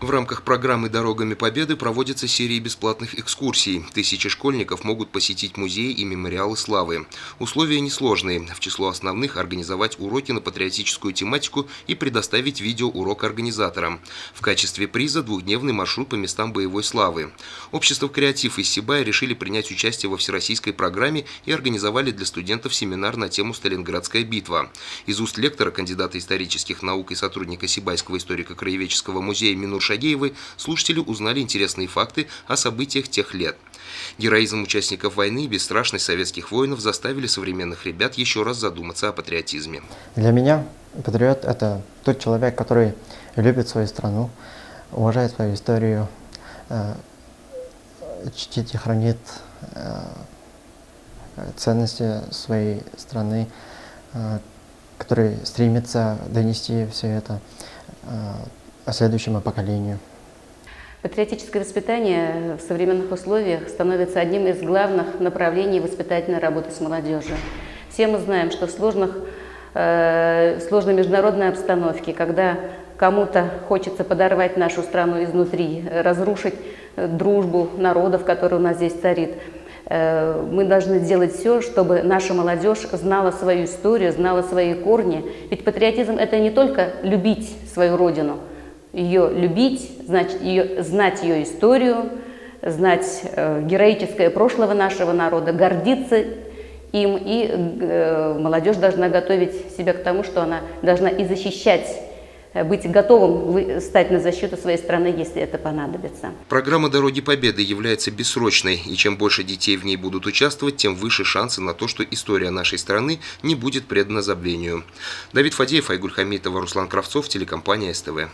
В рамках программы «Дорогами Победы» проводятся серии бесплатных экскурсий. Тысячи школьников могут посетить музеи и мемориалы славы. Условия несложные. В число основных – организовать уроки на патриотическую тематику и предоставить видеоурок организаторам. В качестве приза двухдневный маршрут по местам боевой славы. Общество «Креатив» из Сибая решили принять участие во всероссийской программе и организовали для студентов семинар на тему «Сталинградская битва». Из уст лектора, кандидата исторических наук и сотрудника Сибайского историко-краеведческого музея Минур Шагеевой слушатели узнали интересные факты о событиях тех лет. Героизм участников войны и бесстрашность советских воинов заставили современных ребят еще раз задуматься о патриотизме. Для меня патриот – это тот человек, который любит свою страну, уважает свою историю, чтит и хранит ценности своей страны, который стремится донести все это следующему поколению. Патриотическое воспитание в современных условиях становится одним из главных направлений воспитательной работы с молодежью. Все мы знаем, что в сложной международной обстановке, когда кому-то хочется подорвать нашу страну изнутри, разрушить дружбу народов, которая у нас здесь царит, мы должны сделать все, чтобы наша молодежь знала свою историю, знала свои корни. Ведь патриотизм – это не только любить свою родину, ее любить, значит, знать ее историю, знать героическое прошлое нашего народа, гордиться им. И молодежь должна готовить себя к тому, что она должна и защищать, быть готовым стать на защиту своей страны, если это понадобится. Программа «Дороги Победы» является бессрочной, и чем больше детей в ней будут участвовать, тем выше шансы на то, что история нашей страны не будет предана забвению. Давид Фадеев, Айгуль Хамитова, Руслан Кравцов, телекомпания СТВ.